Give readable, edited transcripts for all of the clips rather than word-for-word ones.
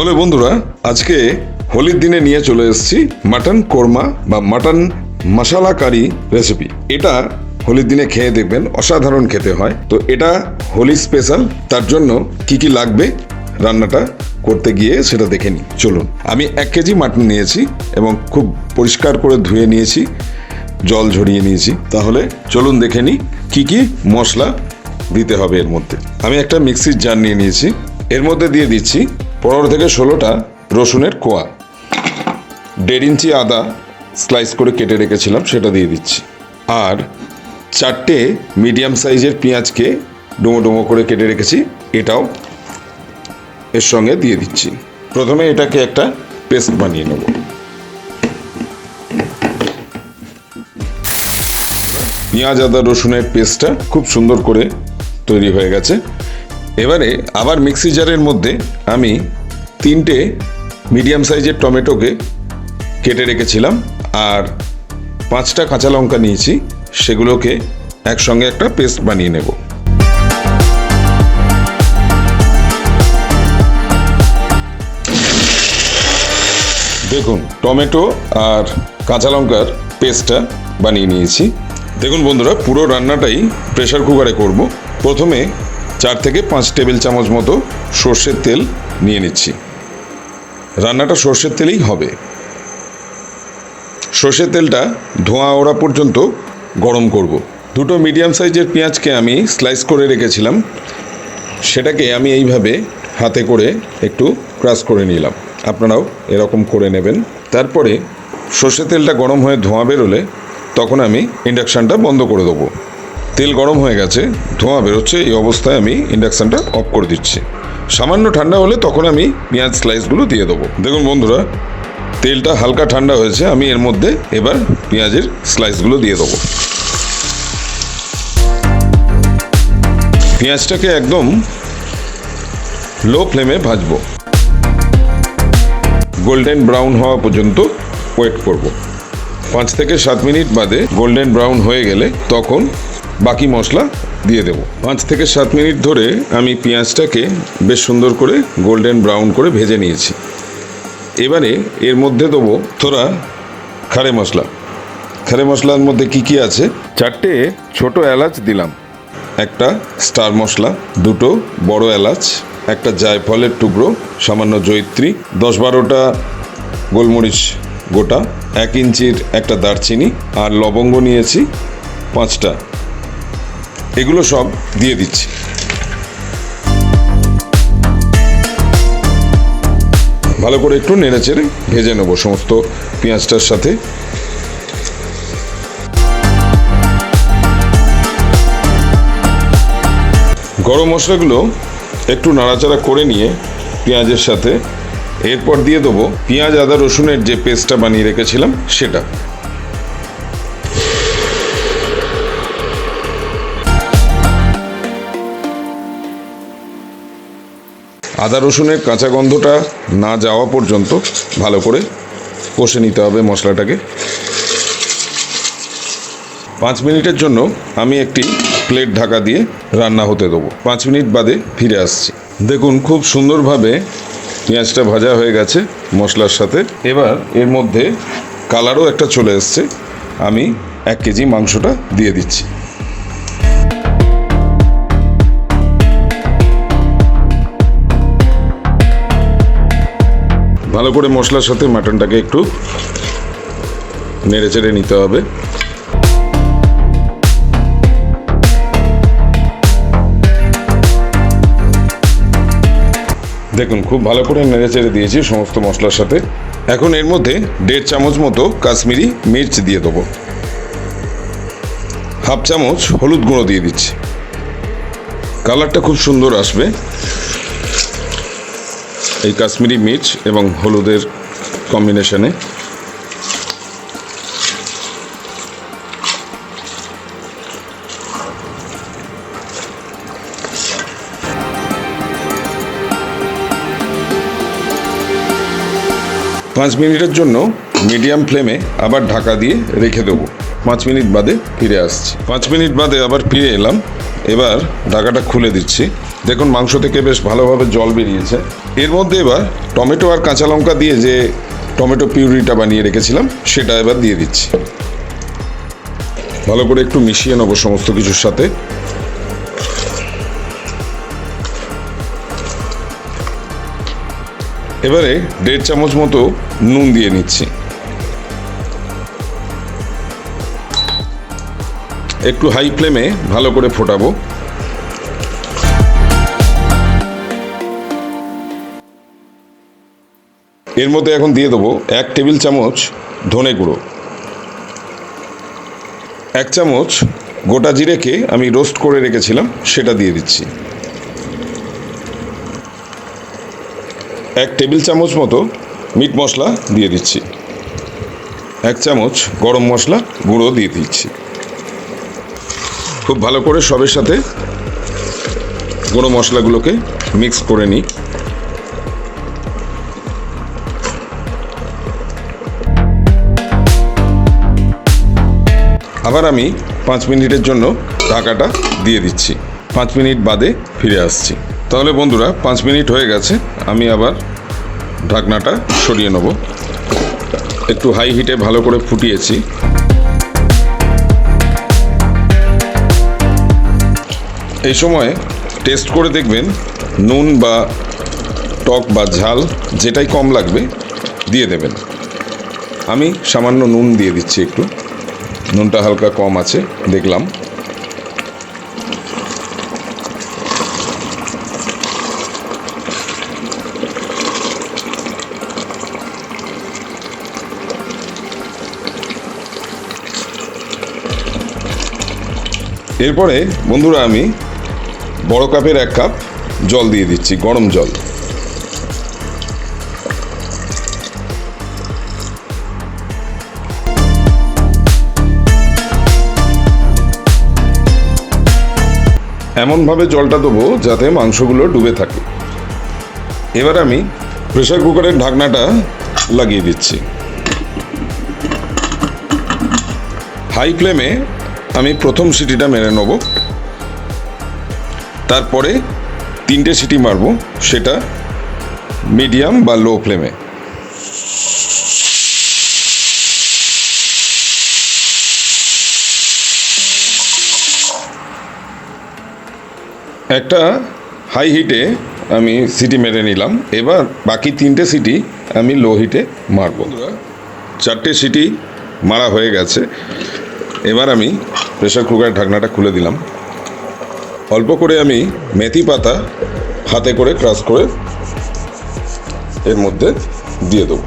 তাহলে বন্ধুরা, আজকে হোলির দিনে নিয়ে চলে এসেছি মাটন কোরমা বা মাটন মশালা কারি রেসিপি। এটা হোলির দিনে খেয়ে দেখবেন, অসাধারণ খেতে হয়। তো এটা হোলি স্পেশাল, তার জন্য কি কি লাগবে রান্নাটা করতে গিয়ে সেটা দেখে নিই। চলুন। আমি 1 কেজি মাটন নিয়েছি এবং খুব পরিষ্কার করে ধুয়ে নিয়েছি, জল ঝরিয়ে নিয়েছি। তাহলে চলুন দেখে নিই কি কি মশলা দিতে হবে এর মধ্যে। আমি একটা মিক্সির জার নিয়ে নিয়েছি, এর মধ্যে দিয়ে দিচ্ছি 15 থেকে 16টা রসুনের কোয়া, 1.5 ইঞ্চি আদা স্লাইস করে কেটে রেখেছিলাম সেটা দিয়ে দিচ্ছি, আর 4টে মিডিয়াম সাইজের পেঁয়াজকে ডুমো ডুমো করে কেটে রেখেছি, এটাও এর সঙ্গে দিয়ে দিচ্ছি। প্রথমে এটাকে একটা পেস্ট বানিয়ে নেব। পেঁয়াজ আদা রসুনের পেস্টটা খুব সুন্দর করে তৈরি হয়ে গেছে। এবারে আবার মিক্সি জারের মধ্যে আমি 3টে মিডিয়াম সাইজের টমেটোকে কেটে রেখেছিলাম আর 5টা কাঁচা লঙ্কা নিয়েছি, সেগুলোকে একসঙ্গে একটা পেস্ট বানিয়ে নেব। দেখুন, টমেটো আর কাঁচা লঙ্কার পেস্টটা বানিয়ে নিয়েছি। দেখুন বন্ধুরা, পুরো রান্নাটাই প্রেসার কুকারে করব। প্রথমে 4 থেকে 5 টেবিল চামচ মতো সর্ষের তেল নিয়ে নিচ্ছি। রান্নাটা সর্ষের তেলেই হবে। সর্ষের তেলটা ধোঁয়া ওড়া পর্যন্ত গরম করব। 2টো মিডিয়াম সাইজের পেঁয়াজকে আমি স্লাইস করে রেখেছিলাম, সেটাকে আমি এইভাবে হাতে করে একটু ক্রাশ করে নিলাম। আপনারাও এরকম করে নেবেন। তারপরে সর্ষের তেলটা গরম হয়ে ধোঁয়া বেরোলে তখন আমি ইন্ডাকশানটা বন্ধ করে দেবো। তেল গরম হয়ে গেছে, ধোঁয়া বেরোচ্ছে, এই অবস্থায় আমি ইন্ডাকশানটা অফ করে দিচ্ছি। সামান্য ঠান্ডা হলে তখন আমি পেঁয়াজ স্লাইসগুলো দিয়ে দেবো। দেখুন বন্ধুরা, তেলটা হালকা ঠান্ডা হয়েছে, আমি এর মধ্যে এবার পেঁয়াজের স্লাইসগুলো দিয়ে দেবো। পেঁয়াজটাকে একদম লো ফ্লেমে ভাজবো, গোল্ডেন ব্রাউন হওয়া পর্যন্ত ওয়েট করব। 5 থেকে 7 মিনিট বাদে গোল্ডেন ব্রাউন হয়ে গেলে তখন বাকি মশলা দিয়ে দেব। 5 থেকে 7 মিনিট ধরে আমি পেঁয়াজটাকে বেশ সুন্দর করে গোল্ডেন ব্রাউন করে ভেজে নিয়েছি। এবারে এর মধ্যে দেবো থোড়া খাড়ে মশলা। খাড়ে মশলার মধ্যে কি কি আছে? 4টে ছোট এলাচ দিলাম, একটা স্টার মশলা, 2টো বড় এলাচ, একটা জায়ফলের টুকরো, সামান্য জয়িত্রী, 10-12টা গোলমরিচ গোটা, 1 ইঞ্চির একটা দারচিনি, আর লবঙ্গ নিয়েছি 5টা। এগুলো সব দিয়ে দিচ্ছি। ভালো করে একটু নেড়েচেড়ে ভেজে নেব সমস্ত পেঁয়াজটার সাথে। গরম মশলাগুলো একটু নাড়াচাড়া করে নিয়ে পেঁয়াজের সাথে এরপর দিয়ে দেবো পেঁয়াজ আদা রসুনের যে পেস্টটা বানিয়ে রেখেছিলাম সেটা। আদা রসুনের কাঁচা গন্ধটা না যাওয়া পর্যন্ত ভালো করে কষে নিতে হবে মশলাটাকে। 5 মিনিটের জন্য আমি একটি প্লেট ঢাকা দিয়ে রান্না হতে দেবো। 5 মিনিট বাদে ফিরে আসছি। দেখুন, খুব সুন্দরভাবে পেঁয়াজটা ভাজা হয়ে গেছে মশলার সাথে। এবার এর মধ্যে কালারও একটা চলে এসছে। আমি 1 কেজি মাংসটা দিয়ে দিচ্ছি। ভালো করে মশলার সাথে মাটনটাকে একটু নেড়ে চেড়ে নিতে হবে। দেখুন, খুব ভালো করে নেড়ে চেড়ে দিয়েছি সমস্ত মশলার সাথে। এখন এর মধ্যে 1.5 চামচ মতো কাশ্মীরি মির্চ দিয়ে দেবো, 1/2 চামচ হলুদ গুঁড়ো দিয়ে দিচ্ছি। কালারটা খুব সুন্দর আসবে এই কাশ্মীরি মির্চ এবং হলুদের কম্বিনেশনে। পাঁচ মিনিটের জন্য মিডিয়াম ফ্লেমে আবার ঢাকা দিয়ে রেখে দেবো। 5 মিনিট বাদে ফিরে আসছি। 5 মিনিট বাদে আবার ফিরে এলাম। এবার ঢাকাটা খুলে দিচ্ছি। দেখুন মাংস থেকে বেশ ভালোভাবে জল বেরিয়েছে। এর মধ্যে এবার টমেটো আর কাঁচা লঙ্কা দিয়ে যে টমেটো পিউরিটা বানিয়ে রেখেছিলাম সেটা এবার দিয়ে দিচ্ছি। ভালো করে একটু মিশিয়ে নেবো সমস্ত কিছুর সাথে। এবারে 1.5 চামচ মতো নুন দিয়ে নিচ্ছি। একটু হাই ফ্লেমে ভালো করে ফোটাবো। এর মধ্যে এখন দিয়ে দেবো 1 টেবিল চামচ ধনে গুঁড়ো, 1 চামচ গোটা জিরেকে আমি রোস্ট করে রেখেছিলাম সেটা দিয়ে দিচ্ছি। 1 টেবিল চামচ মতো মিট মশলা দিয়ে দিচ্ছি। 1 চামচ গরম মশলা গুঁড়ো দিয়ে দিচ্ছি। খুব ভালো করে সবের সাথে গুঁড়ো মশলাগুলোকে মিক্স করে নিই। আবার আমি 5 মিনিটের জন্য ঢাকাটা দিয়ে দিচ্ছি। 5 মিনিট বাদে ফিরে আসছি। তাহলে বন্ধুরা 5 মিনিট হয়ে গেছে, আমি আবার ঢাকনাটা সরিয়ে নেব। একটু হাই হিটে ভালো করে ফুটিয়েছি। এই সময় টেস্ট করে দেখবেন নুন বা টক বা ঝাল যেটাই কম লাগবে দিয়ে দেবেন। আমি সামান্য নুন দিয়ে দিচ্ছি, একটু নুনটা হালকা কম আছে দেখলাম। এরপরে বন্ধুরা আমি বড় কাপের 1 কাপ জল দিয়ে দিচ্ছি, গরম জল। এমনভাবে জলটা দেবো যাতে মাংসগুলো ডুবে থাকে। এবার আমি প্রেসার কুকারের ঢাকনাটা লাগিয়ে দিচ্ছি। হাই ফ্লেমে আমি প্রথম সিটিটা মেরে নেব, তারপরে 3টে সিটি মারবো, সেটা মিডিয়াম বা লো ফ্লেমে। একটা হাই হিটে আমি সিটি মেরে নিলাম। এবার বাকি 3টে সিটি আমি লো হিটে মারব। 4টে সিটি মারা হয়ে গেছে। এবার আমি প্রেসার কুকারের ঢাকনাটা খুলে দিলাম। অল্প করে আমি মেথি পাতা হাতে করে ক্রাশ করে এর মধ্যে দিয়ে দেবো।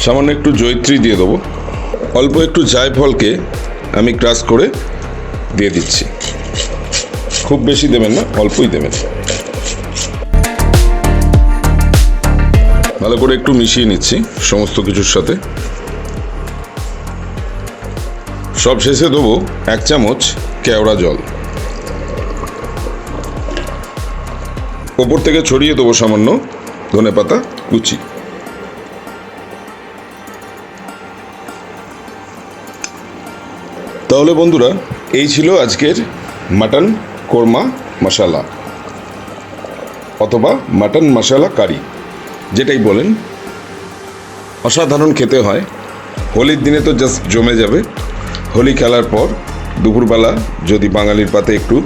সামান্য একটু জয়িত্রী দিয়ে দেবো। অল্প একটু জায়ফলকে আমি ক্রাশ করে দিয়ে দিচ্ছি। খুব বেশি দেবেন না, অল্পই দেবেন। ভালো করে একটু মিশিয়ে নিচ্ছি সমস্ত কিছুর সাথে। সব শেষে দেবো 1 চামচ কেওড়া জল। ওপর থেকে ছড়িয়ে দেবো সামান্য ধনেপাতা কুচি। তাহলে বন্ধুরা এই ছিল আজকের মাটন কোরমা মশালা অথবা মাটন মশালা কারি, যেটাই বলেন। অসাধারণ খেতে হয়। হোলির দিনে তো জাস্ট জমে যাবে। হোলি খেলার পর দুপুরবেলা যদি বাঙালির পাতে একটু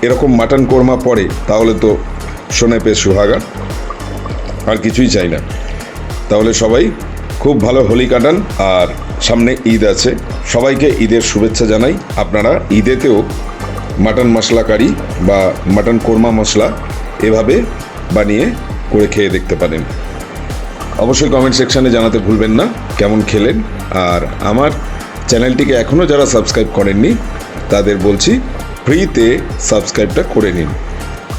এরকম মাটন কোরমা পড়ে তাহলে তো শোনে পে সুহাগা, আর কিছুই চাই না। তাহলে সবাই খুব ভালো হোলি কাটান। আর সামনে ঈদ আছে, সবাইকে ঈদের শুভেচ্ছা জানাই। আপনারা ঈদেতেও মাটন মশলা কারি বা মাটন কোরমা মশলা এভাবে বানিয়ে করে খেয়ে দেখতে পারেন। অবশ্যই কমেন্ট সেকশানে জানাতে ভুলবেন না কেমন খেলেন। আর আমার চ্যানেলটিকে এখনও যারা সাবস্ক্রাইব করেননি তাদের বলছি ফ্রিতে সাবস্ক্রাইবটা করে নিন।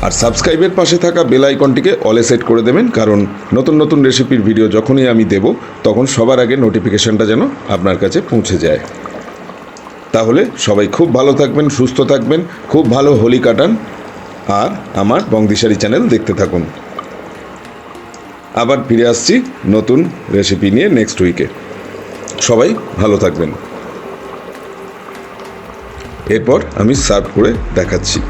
আর সাবস্ক্রাইবের পাশে থাকা বেল আইকনটিকে অলে সেট করে দেবেন, কারণ নতুন নতুন রেসিপির ভিডিও যখনই আমি দেব তখন সবার আগে নোটিফিকেশনটা যেন আপনার কাছে পৌঁছে যায়। তাহলে সবাই খুব ভালো থাকবেন, সুস্থ থাকবেন, খুব ভালো হোলি কাটান আর আমার বংদিশারি চ্যানেল দেখতে থাকুন। আবার ফিরে আসছি নতুন রেসিপি নিয়ে নেক্সট উইকে। সবাই ভালো থাকবেন। এরপর আমি সার্ভ করে দেখাচ্ছি।